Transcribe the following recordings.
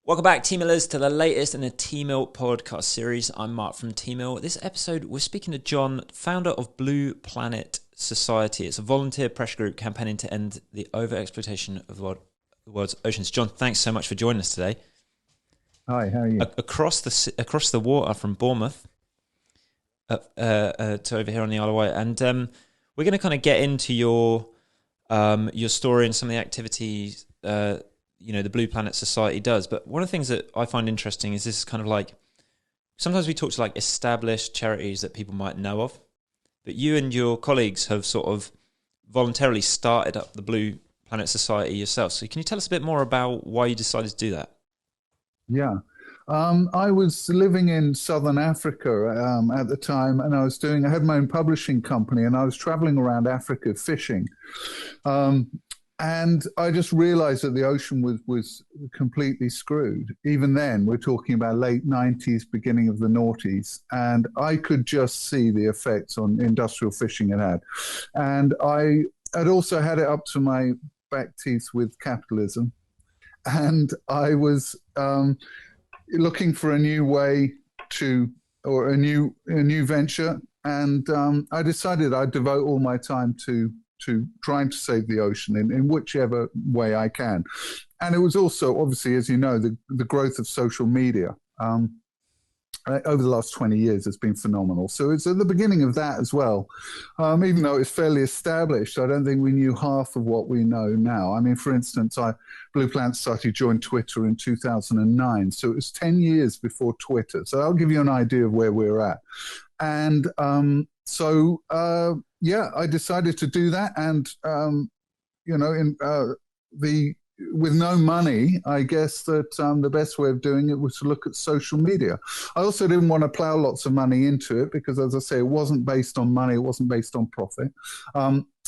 Welcome back, T-Millers, to the latest in the T-Mill podcast series. I'm Mark from T-Mill. This episode, we're speaking to John, founder of Blue Planet Society. It's a volunteer pressure group campaigning to end the overexploitation of the world's oceans. John, thanks so much for joining us today. Hi, how are you? Across the water from Bournemouth to over here on the Isle of Wight. And we're going to kind of get into your story and some of the activities the Blue Planet Society does. But one of the things that I find interesting is this kind of like, sometimes we talk to like established charities that people might know of, but you and your colleagues have sort of voluntarily started up the Blue Planet Society yourself. So can you tell us a bit more about why you decided to do that? Yeah. I was living in Southern Africa at the time, and I had my own publishing company, and I was traveling around Africa fishing. And I just realized that the ocean was completely screwed. Even then, we're talking about late 90s, beginning of the noughties. And I could just see the effects on industrial fishing it had. And I had also had it up to my back teeth with capitalism. And I was looking for a new way or a new venture. And I decided I'd devote all my time to trying to save the ocean in whichever way I can. And it was also, obviously, as you know, the growth of social media over the last 20 years has been phenomenal. So it's at the beginning of that as well. Even though it's fairly established, I don't think we knew half of what we know now. I mean, for instance, Blue Planet Society joined Twitter in 2009. So it was 10 years before Twitter. So I'll give you an idea of where we're at. And I decided to do that, and with no money, I guess that the best way of doing it was to look at social media. I also didn't want to plow lots of money into it because, as I say, it wasn't based on money, it wasn't based on profit.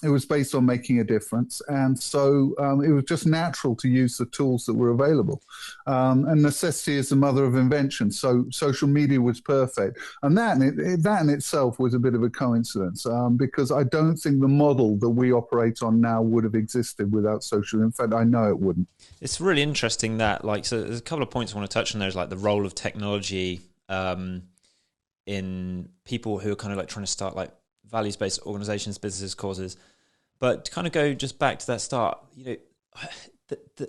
It was based on making a difference, and so it was just natural to use the tools that were available. And necessity is the mother of invention, so social media was perfect. And that in itself was a bit of a coincidence, because I don't think the model that we operate on now would have existed without social. In fact, I know it wouldn't. It's really interesting that, so there's a couple of points I want to touch on. There's like the role of technology in people who are kind of like trying to start like values-based organizations, businesses, causes. But to kind of go just back to that start,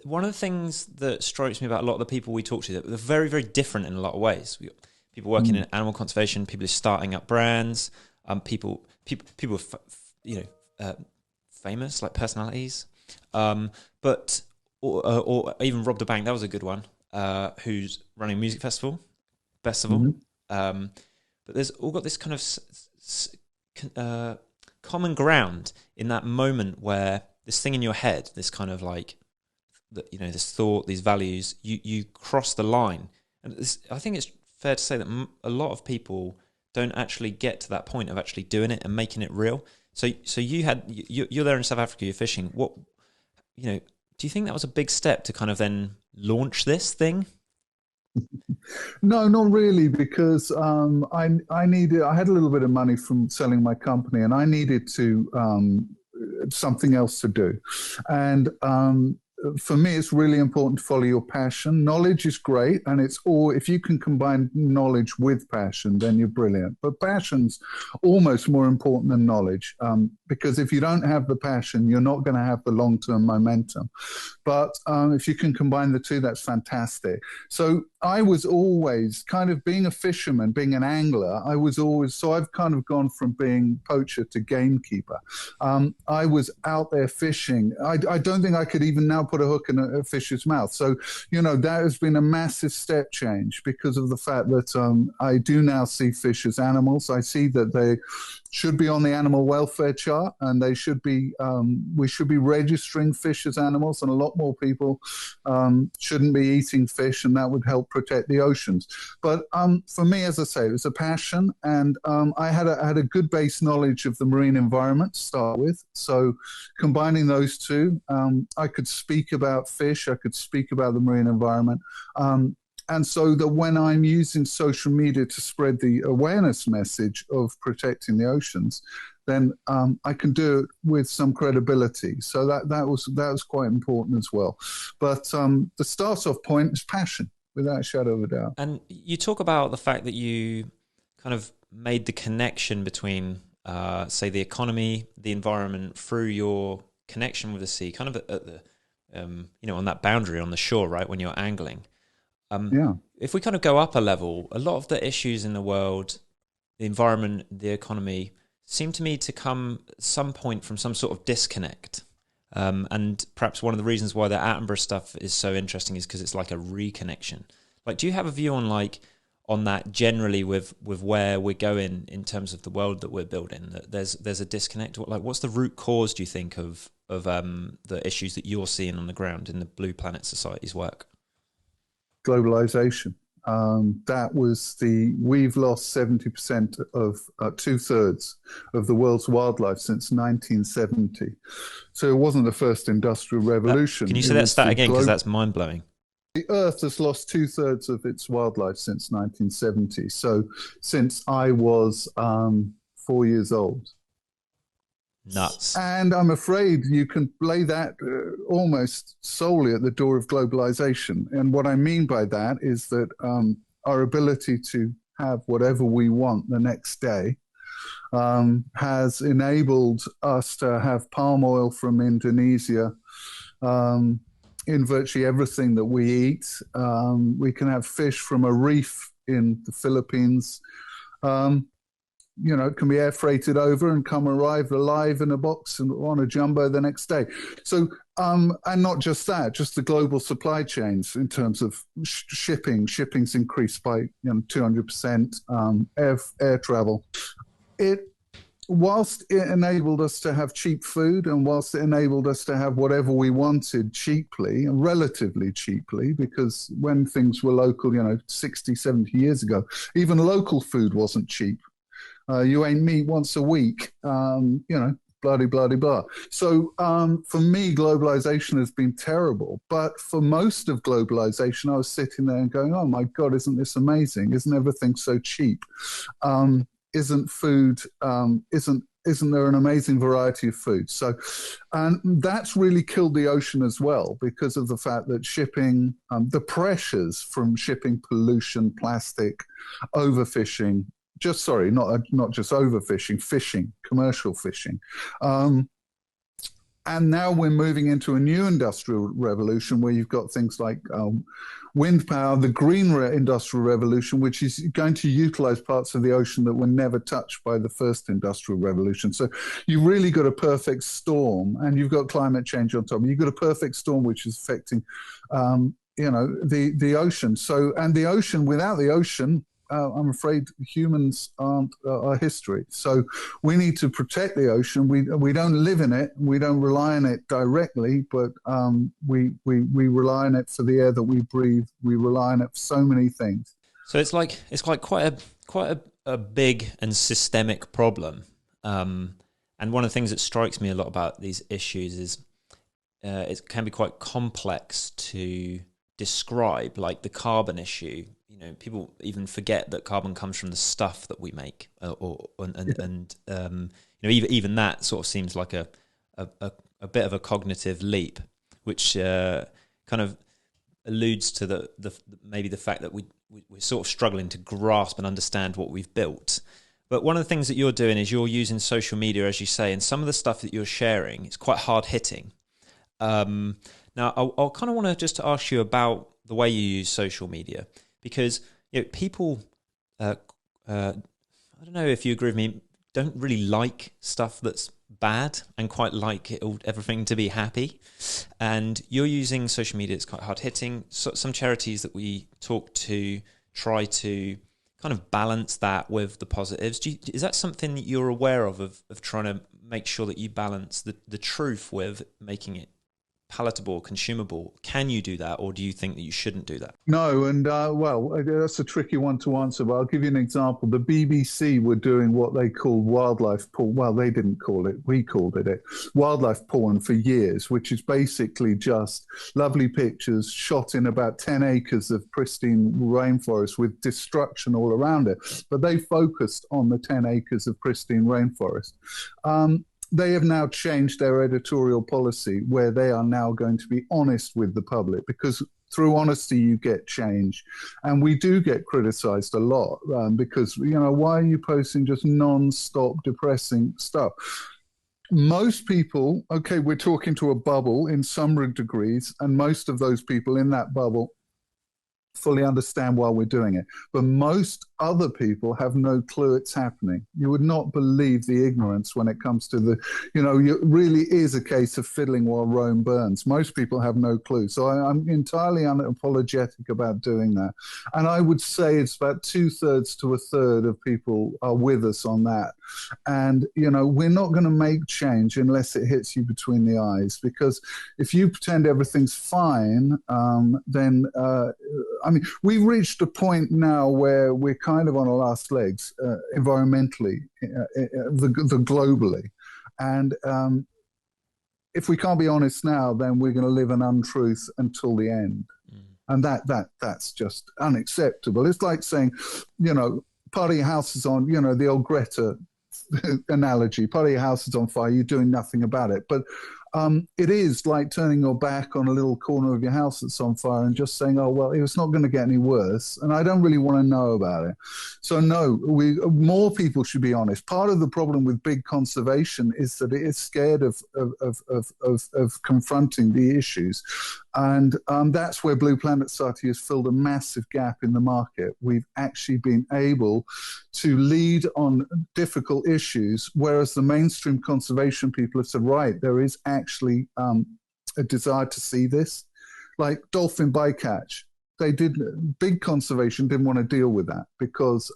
one of the things that strikes me about a lot of the people we talk to, that they're very, very different in a lot of ways. We got people working in animal conservation, people who are starting up brands, people famous, like personalities, but or even robbed a bank. That was a good one. Who's running a music festival. But there's all got this kind of common ground in that moment where this thing in your head, this kind of like, this thought, these values, you cross the line. And I think it's fair to say that a lot of people don't actually get to that point of actually doing it and making it real. So you're there in South Africa, you're fishing. Do you think that was a big step to kind of then launch this thing? No, not really, because I had a little bit of money from selling my company, and I needed something else to do. And for me, it's really important to follow your passion. Knowledge is great, and if you can combine knowledge with passion, then you're brilliant. But passion's almost more important than knowledge, because if you don't have the passion, you're not going to have the long-term momentum. But if you can combine the two, that's fantastic. So I was always kind of, being a fisherman, being an angler, so I've kind of gone from being poacher to gamekeeper. I was out there fishing. I don't think I could even now put a hook in a fish's mouth. So, that has been a massive step change because of the fact that I do now see fish as animals. I see that they should be on the animal welfare chart, and we should be registering fish as animals, and a lot more people shouldn't be eating fish, and that would help protect the oceans. But for me, as I say, it was a passion, and I had a good base knowledge of the marine environment to start with. So combining those two, I could speak about fish, I could speak about the marine environment. And so that when I'm using social media to spread the awareness message of protecting the oceans, then I can do it with some credibility. So that was quite important as well. But the start-off point is passion. without a shadow of a doubt. And you talk about the fact that you kind of made the connection between, say, the economy, the environment through your connection with the sea, kind of at the, on that boundary on the shore, right, when you're angling. Yeah. If we kind of go up a level, a lot of the issues in the world, the environment, the economy, seem to me to come at some point from some sort of disconnect. And perhaps one of the reasons why the Attenborough stuff is so interesting is because it's like a reconnection. Like, do you have a view on that generally with where we're going in terms of the world that we're building? That there's a disconnect. Like, what's the root cause, do you think, of the issues that you're seeing on the ground in the Blue Planet Society's work? Globalization. We've lost 70% of 2/3 of the world's wildlife since 1970. So it wasn't the first industrial revolution. Can you say that stat again? Because that's mind blowing. The Earth has lost 2/3 of its wildlife since 1970. So since I was 4 years old. Nuts. And I'm afraid you can lay that almost solely at the door of globalization. And what I mean by that is that our ability to have whatever we want the next day has enabled us to have palm oil from Indonesia in virtually everything that we eat. We can have fish from a reef in the Philippines. It can be air freighted over and arrive alive in a box and on a jumbo the next day. So, and not just that, just the global supply chains in terms of shipping. Shipping's increased by 200%. Air travel. Whilst it enabled us to have cheap food, and whilst it enabled us to have whatever we wanted cheaply, and relatively cheaply, because when things were local, 60, 70 years ago, even local food wasn't cheap. You ain't meat once a week, bloody, bloody, blah. So for me, globalization has been terrible. But for most of globalization, I was sitting there and going, oh, my God, isn't this amazing? Isn't everything so cheap? Isn't food, isn't there an amazing variety of food? So, and that's really killed the ocean as well because of the fact that shipping, the pressures from shipping, pollution, plastic, overfishing, not just overfishing, fishing, commercial fishing. And now we're moving into a new industrial revolution where you've got things like wind power, the green industrial revolution, which is going to utilize parts of the ocean that were never touched by the first industrial revolution. So you've really got a perfect storm, and you've got climate change on top. You've got a perfect storm which is affecting, the ocean. So, and the ocean, without the ocean, I'm afraid humans aren't our history. So we need to protect the ocean. We don't live in it. We don't rely on it directly, but we rely on it for the air that we breathe. We rely on it for so many things. So it's like quite a big and systemic problem. And one of the things that strikes me a lot about these issues is it can be quite complex to describe, like the carbon issue. People even forget that carbon comes from the stuff that we make, even that sort of seems like a bit of a cognitive leap, which kind of alludes to maybe the fact that we're sort of struggling to grasp and understand what we've built. But one of the things that you're doing is you're using social media, as you say, and some of the stuff that you're sharing is quite hard hitting. Now, I'll kind of want to just ask you about the way you use social media. Because people, I don't know if you agree with me, don't really like stuff that's bad and quite like everything to be happy. And you're using social media, it's quite hard hitting. So some charities that we talk to try to kind of balance that with the positives. Is that something that you're aware of trying to make sure that you balance the truth with making it palatable, consumable? Can you do that, or do you think that you shouldn't do that? No, and that's a tricky one to answer, but I'll give you an example. The BBC were doing what they called wildlife porn. Well, they didn't call it, we called it wildlife porn for years, which is basically just lovely pictures shot in about 10 acres of pristine rainforest with destruction all around it. But they focused on the 10 acres of pristine rainforest. They have now changed their editorial policy where they are now going to be honest with the public, because Through honesty, you get change. And we do get criticized a lot because, why are you posting just non-stop depressing stuff? Most people, okay, we're talking to a bubble in some degrees, and most of those people in that bubble fully understand why we're doing it. But most other people have no clue it's happening. You would not believe the ignorance when it comes to it really is a case of fiddling while Rome burns. Most people have no clue. So I'm entirely unapologetic about doing that. And I would say it's about 2/3 to 1/3 of people are with us on that. And, we're not going to make change unless it hits you between the eyes, because if you pretend everything's fine, then we've reached a point now where we're kind of on our last legs environmentally, globally. And if we can't be honest now, then we're going to live an untruth until the end. And that's just unacceptable. It's like saying, part of your house is on, the old Greta analogy, part of your house is on fire, you're doing nothing about it. But it is like turning your back on a little corner of your house that's on fire and just saying, oh, well, it's not going to get any worse, and I don't really want to know about it. So no, more people should be honest. Part of the problem with big conservation is that it is scared of confronting the issues. And that's where Blue Planet Society has filled a massive gap in the market. We've actually been able to lead on difficult issues, whereas the mainstream conservation people have said, right, there is actually a desire to see this. Like dolphin bycatch, big conservation didn't want to deal with that because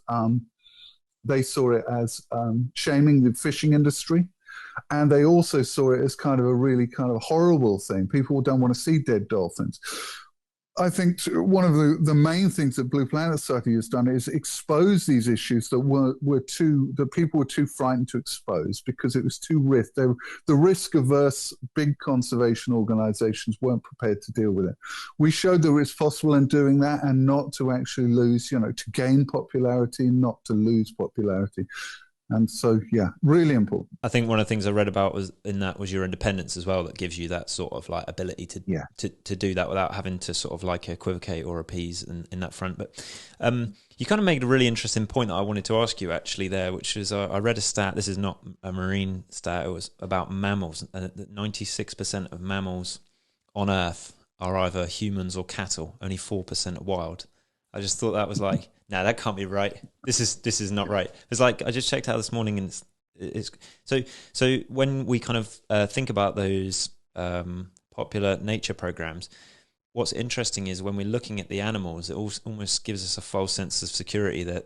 they saw it as shaming the fishing industry. And they also saw it as kind of a really kind of horrible thing. People don't want to see dead dolphins. I think one of the main things that Blue Planet Society has done is expose these issues that people were too frightened to expose because it was too risk. The risk-averse big conservation organizations weren't prepared to deal with it. We showed that it's possible in doing that and not to actually lose, to gain popularity, not to lose popularity. And so, yeah, really important. I think one of the things I read about was your independence as well, that gives you that sort of like ability to do that without having to sort of like equivocate or appease in that front. But you kind of made a really interesting point that I wanted to ask you actually there, which is I read a stat. This is not a marine stat. It was about mammals. That 96% of mammals on Earth are either humans or cattle. Only 4% are wild. I just thought that was like, no, that can't be right. This is not right. It's like I just checked out this morning, and it's so when we kind of think about those popular nature programs, what's interesting is when we're looking at the animals, it almost gives us a false sense of security that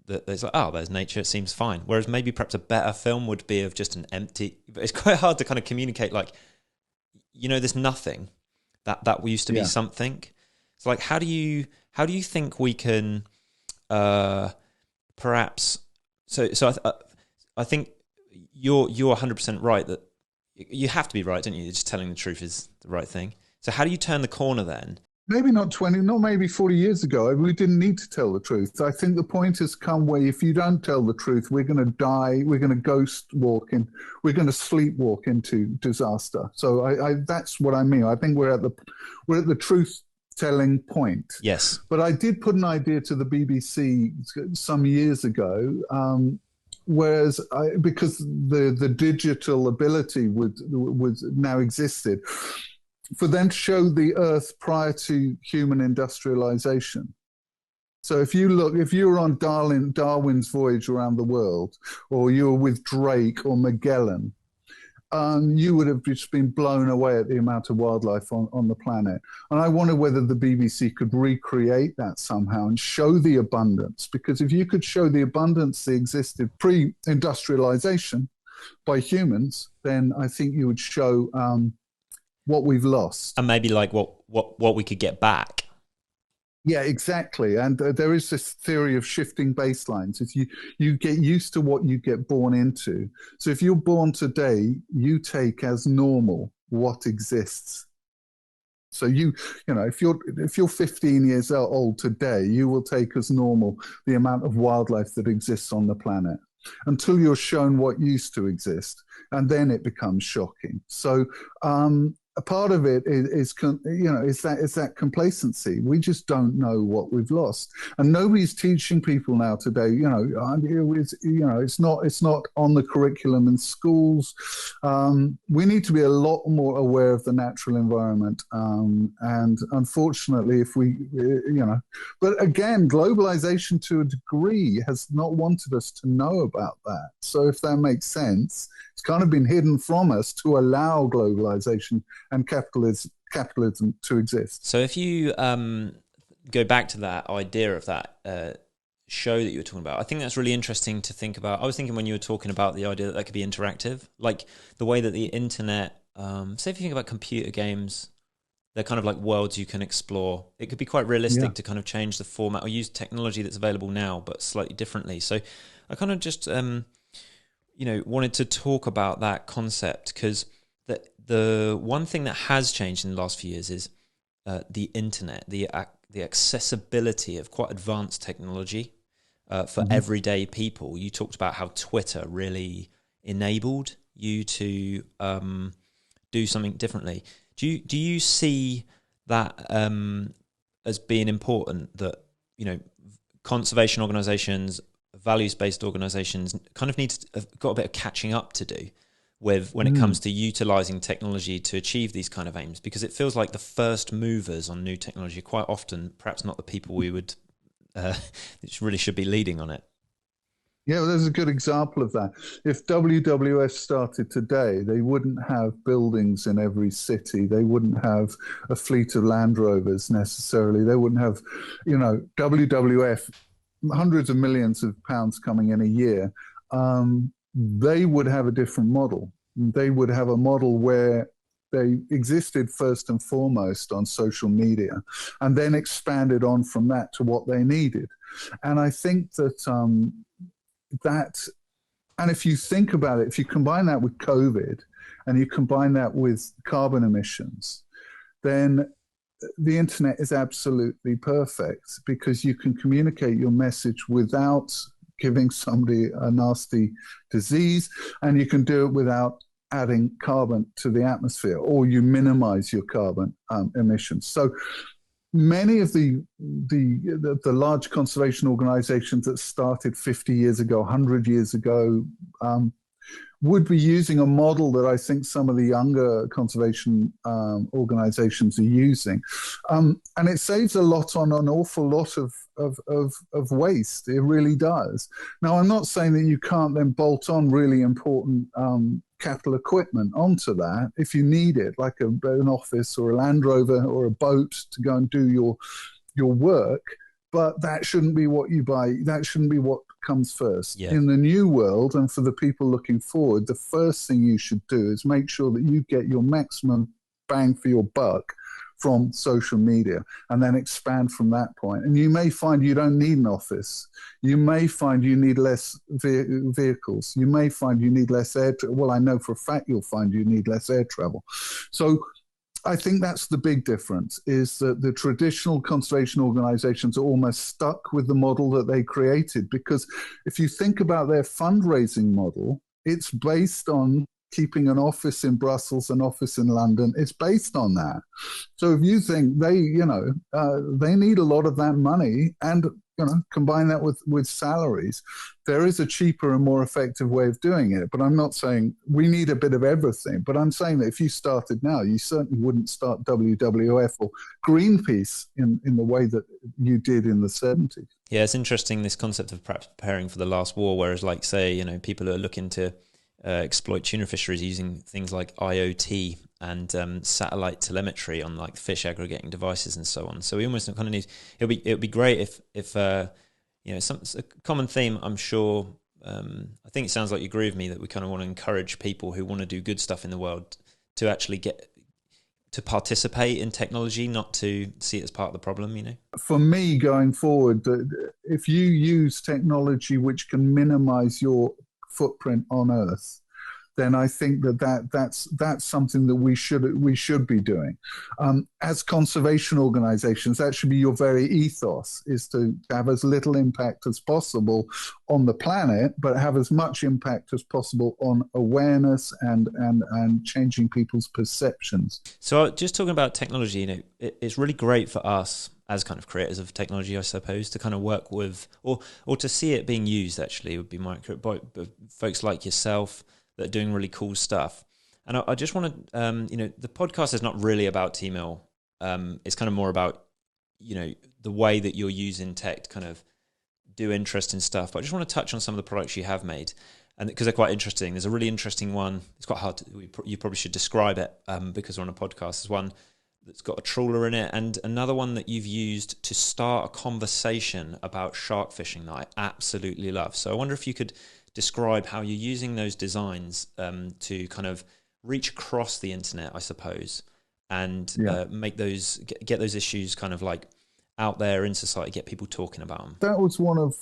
it's like, oh, there's nature, it seems fine. Whereas maybe perhaps a better film would be of just an empty. But it's quite hard to kind of communicate like, there's nothing that used to be something. It's like how do you think we can perhaps I think you're 100% right that you have to be right, don't you? Just telling the truth is the right thing. So how do you turn the corner then? Maybe not 20, not maybe 40 years ago. We didn't need to tell the truth. I think the point has come where if you don't tell the truth, we're going to die. We're going to ghost walk in. We're going to sleepwalk into disaster. So that's what I mean. I think we're at the truth telling point. Yes. But I did put an idea to the BBC some years ago, because the digital ability would now existed, for them to show the Earth prior to human industrialization. So if you were on Darwin's voyage around the world, or you were with Drake or Magellan, you would have just been blown away at the amount of wildlife on the planet. And I wonder whether the BBC could recreate that somehow and show the abundance. Because if you could show the abundance that existed pre-industrialization by humans, then I think you would show what we've lost. And maybe like what we could get back. Yeah, exactly. And there is this theory of shifting baselines. If you get used to what you get born into. So if you're born today, you take as normal what exists. So if you're 15 years old today, you will take as normal the amount of wildlife that exists on the planet until you're shown what used to exist, and then it becomes shocking. So a part of it is that complacency. We just don't know what we've lost, and nobody's teaching people now today. It's not on the curriculum in schools. We need to be a lot more aware of the natural environment, and unfortunately, if we, but again, globalization to a degree has not wanted us to know about that. So if that makes sense, it's kind of been hidden from us to allow globalization and capitalism to exist. So if you go back to that idea of that show that you were talking about, I think that's really interesting to think about. I was thinking when you were talking about the idea that that could be interactive, like the way that the internet, say if you think about computer games, they're kind of like worlds you can explore. It could be quite realistic to kind of change the format or use technology that's available now, but slightly differently. So I kind of just, wanted to talk about that concept, because the one thing that has changed in the last few years is the internet, the accessibility of quite advanced technology for everyday people. You talked about how Twitter really enabled you to do something differently. Do you see that as being important, that conservation organisations, values-based organisations kind of have got a bit of catching up to do with when it comes to utilising technology to achieve these kind of aims? Because it feels like the first movers on new technology are quite often perhaps not the people we would really should be leading on it. Yeah, well, there's a good example of that. If WWF started today, they wouldn't have buildings in every city. They wouldn't have a fleet of Land Rovers necessarily. They wouldn't have, WWF, hundreds of millions of pounds coming in a year. They would have a different model. They would have a model where they existed first and foremost on social media, and then expanded on from that to what they needed. And I think and if you think about it, if you combine that with COVID and you combine that with carbon emissions, then the internet is absolutely perfect, because you can communicate your message without giving somebody a nasty disease, and you can do it without adding carbon to the atmosphere, or you minimize your carbon emissions. So many of the large conservation organizations that started 50 years ago, 100 years ago, would be using a model that I think some of the younger conservation organizations are using. And it saves a lot on an awful lot of waste. It really does. Now, I'm not saying that you can't then bolt on really important capital equipment onto that if you need it, like an office or a Land Rover or a boat to go and do your work. But that shouldn't be what you buy. That shouldn't be what comes first. Yeah. In the new world, and for the people looking forward, the first thing you should do is make sure that you get your maximum bang for your buck from social media, and then expand from that point. And you may find you don't need an office. You may find you need less vehicles. You may find you need less air travel. Well, I know for a fact you'll find you need less air travel. So I think that's the big difference, is that the traditional conservation organizations are almost stuck with the model that they created. Because if you think about their fundraising model, it's based on keeping an office in Brussels, an office in London. It's based on that. So if you think they need a lot of that money, and combine that with salaries, there is a cheaper and more effective way of doing it. But I'm not saying we need a bit of everything. But I'm saying that if you started now, you certainly wouldn't start WWF or Greenpeace in the way that you did in the 70s. Yeah, it's interesting, this concept of perhaps preparing for the last war, whereas, like, say, people who are looking to exploit tuna fisheries using things like IoT and satellite telemetry on like fish aggregating devices and so on. So we almost kind of need. It would be great if a common theme. I'm sure. I think it sounds like you agree with me that we kind of want to encourage people who want to do good stuff in the world to actually get to participate in technology, not to see it as part of the problem. For me, going forward, if you use technology which can minimize your footprint on Earth, then I think that's something that we should be doing. As conservation organizations, that should be your very ethos, is to have as little impact as possible on the planet, but have as much impact as possible on awareness and changing people's perceptions. So just talking about technology, it's really great for us as kind of creators of technology, I suppose, to kind of work with, or to see it being used, actually, would be by folks like yourself that are doing really cool stuff. And I just want to, the podcast is not really about T-Mill. It's kind of more about, the way that you're using tech to kind of do interesting stuff. But I just want to touch on some of the products you have made, and because they're quite interesting. There's a really interesting one. It's quite hard you probably should describe it because we're on a podcast. There's one that's got a trawler in it, and another one that you've used to start a conversation about shark fishing that I absolutely love. So I wonder if you could describe how you're using those designs to kind of reach across the internet, I suppose, and make those get those issues kind of like out there in society, get people talking about them. That was one of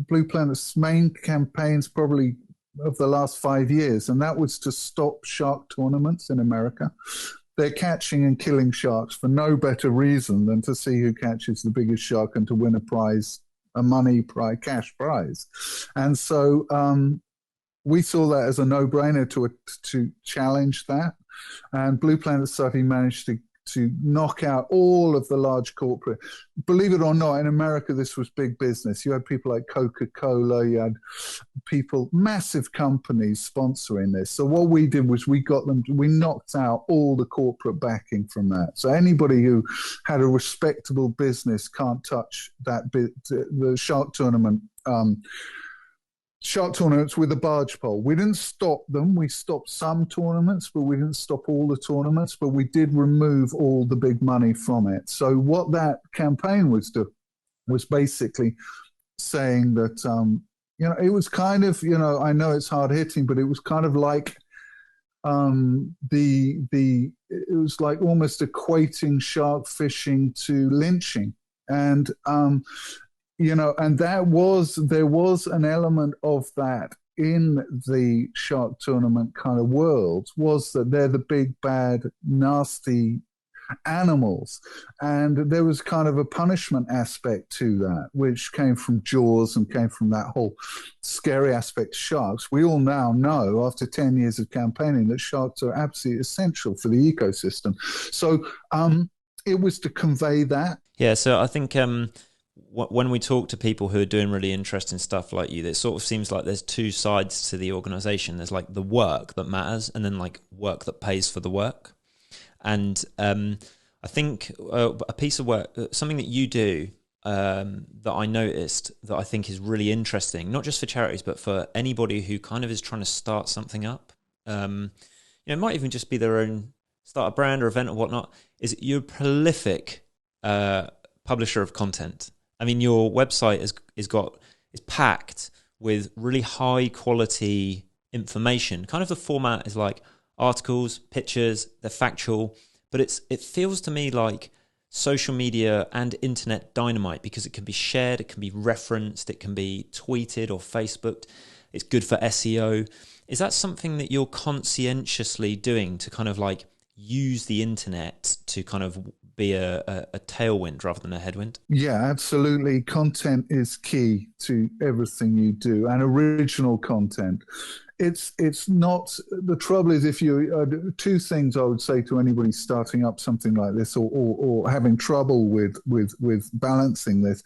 Blue Planet's main campaigns, probably of the last 5 years, and that was to stop shark tournaments in America. They're catching and killing sharks for no better reason than to see who catches the biggest shark and to win a prize, a money prize, cash prize. And so we saw that as a no-brainer to challenge that. And Blue Planet Society managed to knock out all of the large corporate. Believe it or not, in America, this was big business. You had people like Coca-Cola, you had people, massive companies sponsoring this. So what we did was we knocked out all the corporate backing from that. So anybody who had a respectable business can't touch the shark tournament. Shark tournaments with a barge pole. We didn't stop them. We stopped some tournaments, but we didn't stop all the tournaments, but we did remove all the big money from it. So what that campaign was basically saying that, it was kind of, I know it's hard hitting, but it was kind of like it was like almost equating shark fishing to lynching. And, and there was an element of that in the shark tournament kind of world, was that they're the big, bad, nasty animals. And there was kind of a punishment aspect to that, which came from Jaws and came from that whole scary aspect of sharks. We all now know, after 10 years of campaigning, that sharks are absolutely essential for the ecosystem. So it was to convey that. Yeah, so I think when we talk to people who are doing really interesting stuff like you, it sort of seems like there's two sides to the organization. There's like the work that matters, and then like work that pays for the work. And I think a piece of work, something that you do that I noticed that I think is really interesting, not just for charities, but for anybody who kind of is trying to start something up. It might even just be their own, start a brand or event or whatnot, is you're a prolific publisher of content. I mean, your website is packed with really high quality information. Kind of the format is like articles, pictures, they're factual, but it feels to me like social media and internet dynamite, because it can be shared, it can be referenced, it can be tweeted or Facebooked. It's good for SEO. Is that something that you're conscientiously doing to kind of like use the internet to kind of be a tailwind rather than a headwind? Yeah, absolutely. Content is key to everything you do, and original content. It's not, the trouble is, if you two things I would say to anybody starting up something like this or having trouble with balancing this,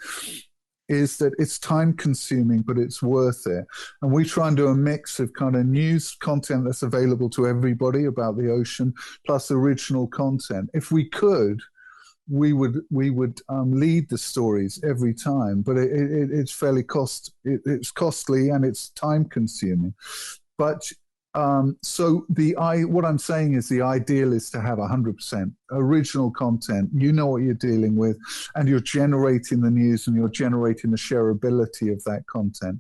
is that it's time consuming, but it's worth it. And we try and do a mix of kind of news content that's available to everybody about the ocean, plus original content. If we could, we would lead the stories every time, but it's fairly it's costly and it's time consuming. But so what I'm saying is the ideal is to have 100% original content. You know what you're dealing with, and you're generating the news and you're generating the shareability of that content.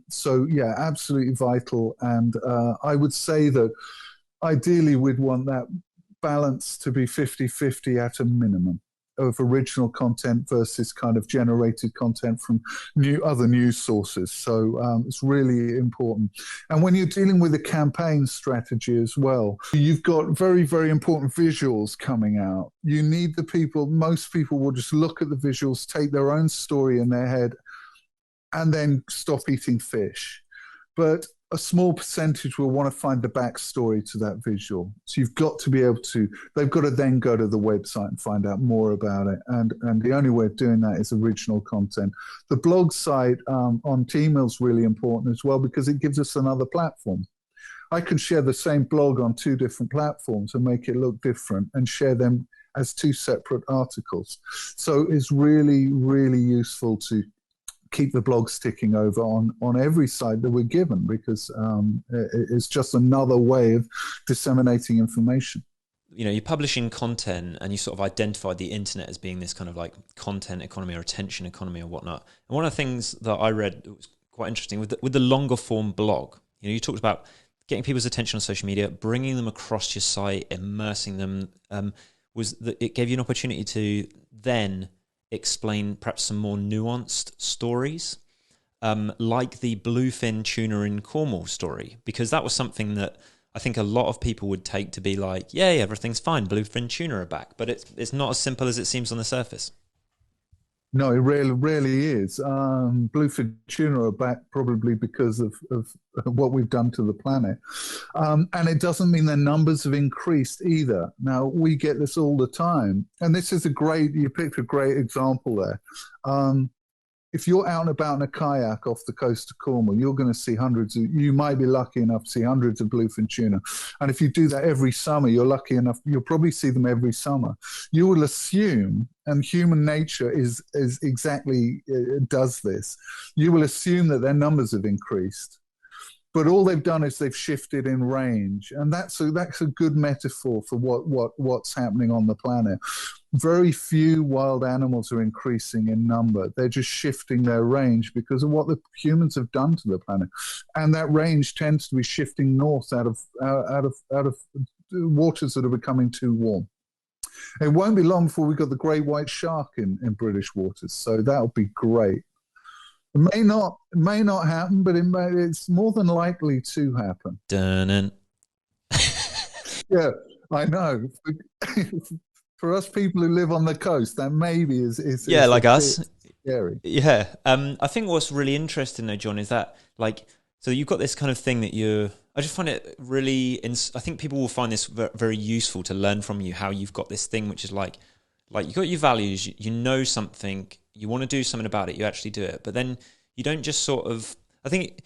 So yeah, absolutely vital. And I would say that ideally we'd want that balance to be 50-50 at a minimum. of original content versus kind of generated content from other news sources. So it's really important. And when you're dealing with a campaign strategy as well, you've got very, very important visuals coming out. You need the people, most people will just look at the visuals, take their own story in their head, and then stop eating fish. But a small percentage will want to find the backstory to that visual. So you've got to be able to, they've got to then go to the website and find out more about it. And the only way of doing that is original content. The blog site on Temail is really important as well because it gives us another platform. I could share the same blog on 2 different platforms and make it look different and share them as 2 separate articles. So it's really, really useful to keep the blogs ticking over on every site that we're given because it's just another way of disseminating information. You know, you're publishing content and you sort of identified the internet as being this kind of like content economy or attention economy or whatnot. And one of the things that I read that was quite interesting with the longer form blog, you know, you talked about getting people's attention on social media, bringing them across your site, immersing them, was that it gave you an opportunity to then explain perhaps some more nuanced stories, like the bluefin tuna in Cornwall story, because that was something that I think a lot of people would take to be like, yay, everything's fine, bluefin tuna are back. But it's not as simple as it seems on the surface. No, it really is. Bluefin tuna are back probably because of what we've done to the planet. And it doesn't mean their numbers have increased either. Now, we get this all the time. And this is you picked a great example there. If you're out and about in a kayak off the coast of Cornwall, you're going to see you might be lucky enough to see hundreds of bluefin tuna. And if you do that every summer, you're lucky enough, you'll probably see them every summer. You will assume, and human nature is exactly, does this, you will assume that their numbers have increased. But all they've done is they've shifted in range. And that's a good metaphor for what's happening on the planet. Very few wild animals are increasing in number. They're just shifting their range because of what the humans have done to the planet. And that range tends to be shifting north out of waters that are becoming too warm. It won't be long before we've got the great white shark in British waters. So that'll be great. It may not happen, but it's more than likely to happen. Dun-dun. Yeah, I know. For us people who live on the coast, that maybe is yeah, like us. Scary. Yeah. I think what's really interesting though, John, is that like, so you've got this kind of thing that I just find it really, I think people will find this very useful to learn from you, how you've got this thing, which is like you've got your values, you know something, you want to do something about it, you actually do it. But then you don't just sort of, I think it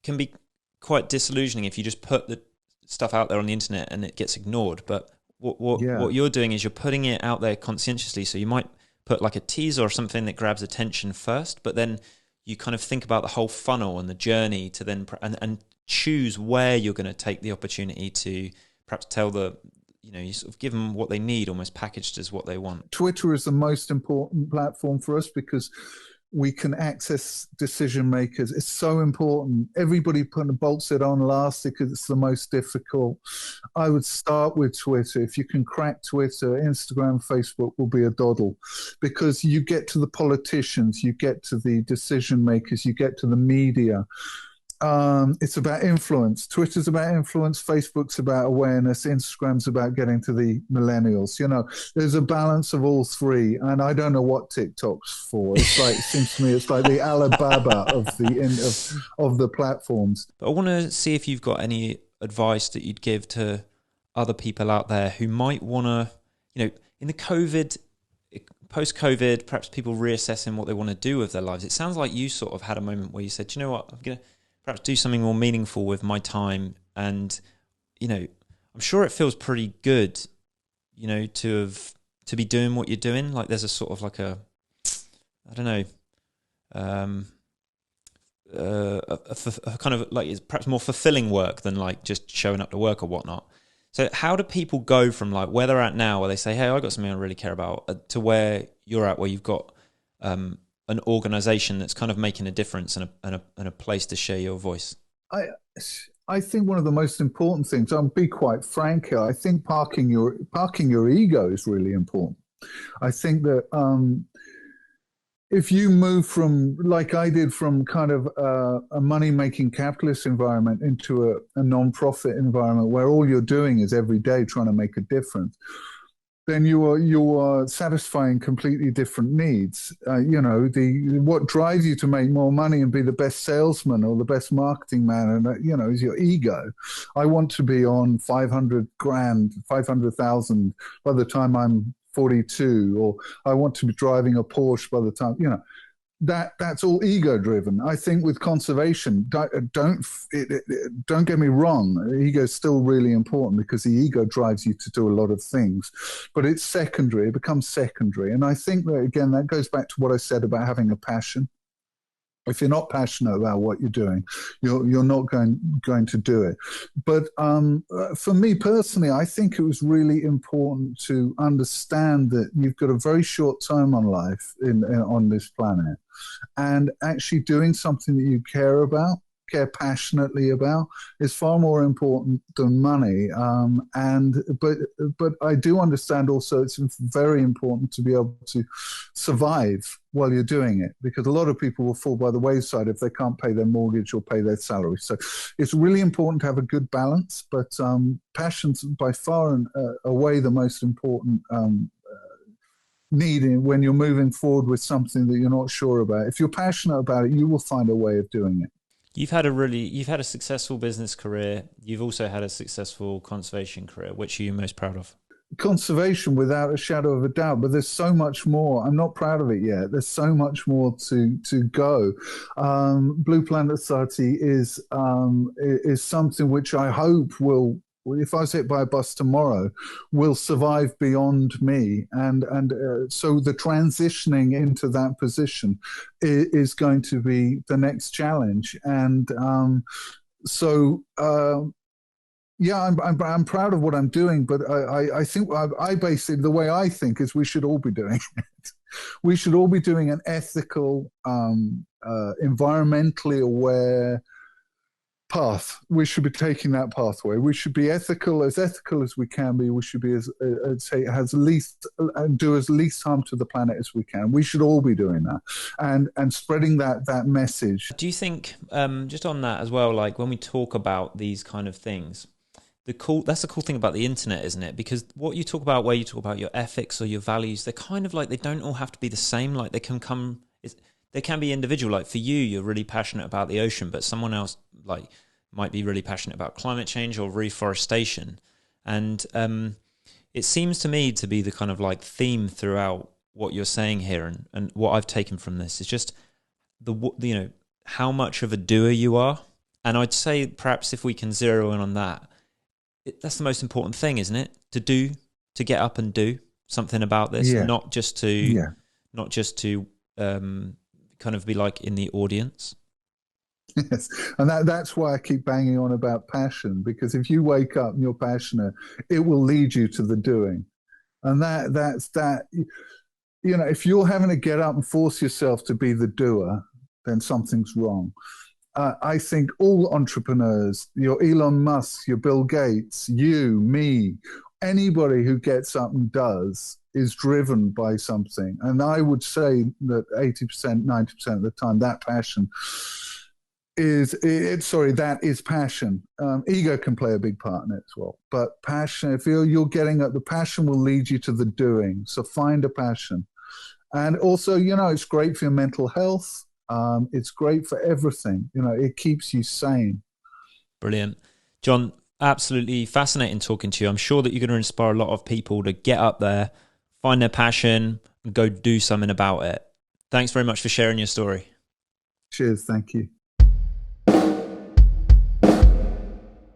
can be quite disillusioning if you just put the stuff out there on the internet and it gets ignored. But what you're doing is you're putting it out there conscientiously. So you might put like a teaser or something that grabs attention first, but then you kind of think about the whole funnel and the journey to then, and choose where you're going to take the opportunity to perhaps tell you sort of give them what they need, almost packaged as what they want. Twitter is the most important platform for us because we can access decision makers. It's so important. Everybody bolts it on last because it's the most difficult. I would start with Twitter. If you can crack Twitter, Instagram, Facebook will be a doddle because you get to the politicians, you get to the decision makers, you get to the media. It's about influence. Twitter's about influence. Facebook's about awareness. Instagram's about getting to the millennials. You know, there's a balance of all three. And I don't know what TikTok's for. It's like, it seems to me, it's like the Alibaba of the platforms. But I want to see if you've got any advice that you'd give to other people out there who might want to, in the post-COVID, perhaps people reassessing what they want to do with their lives. It sounds like you sort of had a moment where you said, you know what, I'm going to perhaps do something more meaningful with my time. And, I'm sure it feels pretty good, to be doing what you're doing. Like there's a sort of like a kind of like it's perhaps more fulfilling work than like just showing up to work or whatnot. So how do people go from like where they're at now, where they say, hey, I got something I really care about, to where you're at, where you've got, an organization that's kind of making a difference and a place to share your voice? I think one of the most important things, I'll be quite frank here, I think parking your ego is really important. I think that if you move from, like I did, from kind of a money-making capitalist environment into a non-profit environment where all you're doing is every day trying to make a difference, then you are satisfying completely different needs. The what drives you to make more money and be the best salesman or the best marketing man, and is your ego. I want to be on 500 grand, 500,000 by the time I'm 42, or I want to be driving a Porsche by the time that's all ego driven. I think with conservation, don't get me wrong, ego is still really important because the ego drives you to do a lot of things, but it's secondary. It becomes secondary, and I think that again that goes back to what I said about having a passion. If you're not passionate about what you're doing, you're not going to do it. But for me personally, I think it was really important to understand that you've got a very short time on life on this planet, and actually doing something that you care passionately about, is far more important than money. But I do understand also it's very important to be able to survive while you're doing it, because a lot of people will fall by the wayside if they can't pay their mortgage or pay their salary. So it's really important to have a good balance, but passion's by far and away the most important need when you're moving forward with something that you're not sure about. If you're passionate about it, you will find a way of doing it. You've had a successful business career. You've also had a successful conservation career. Which are you most proud of? Conservation, without a shadow of a doubt, but there's so much more. I'm not proud of it yet. There's so much more to go. Blue Planet Society is something which I hope will, if I was hit by a bus tomorrow, will survive beyond me. And so the transitioning into that position is going to be the next challenge. And yeah, I'm proud of what I'm doing, but I think I basically, the way I think is we should all be doing it. We should all be doing an ethical, environmentally aware path. We should be taking that pathway. We should be ethical as we can be. We should be do as least harm to the planet as we can. We should all be doing that and spreading that message. Do you think, just on that as well, like when we talk about these kind of things, that's the cool thing about the internet, isn't it? Because what you talk about, where you talk about your ethics or your values, they're kind of like, they don't all have to be the same. Like they can be individual. Like for you, you're really passionate about the ocean, but someone else like might be really passionate about climate change or reforestation. And it seems to me to be the kind of like theme throughout what you're saying here, and what I've taken from this is just how much of a doer you are. And I'd say perhaps if we can zero in on that, that's the most important thing, isn't it? To get up and do something about this, not just to kind of be like in the audience. Yes, and that's why I keep banging on about passion, because if you wake up and you're passionate, it will lead you to the doing. And that's if you're having to get up and force yourself to be the doer, then something's wrong. I think all entrepreneurs, your Elon Musk, your Bill Gates, you, me, anybody who gets up and does is driven by something. And I would say that 80%, 90% of the time, that passion that is passion. Ego can play a big part in it as well. But passion, if you're getting up, the passion will lead you to the doing. So find a passion. And also, it's great for your mental health. It's great for everything. It keeps you sane. Brilliant. John, absolutely fascinating talking to you. I'm sure that you're going to inspire a lot of people to get up there, find their passion, and go do something about it. Thanks very much for sharing your story. Cheers. Thank you.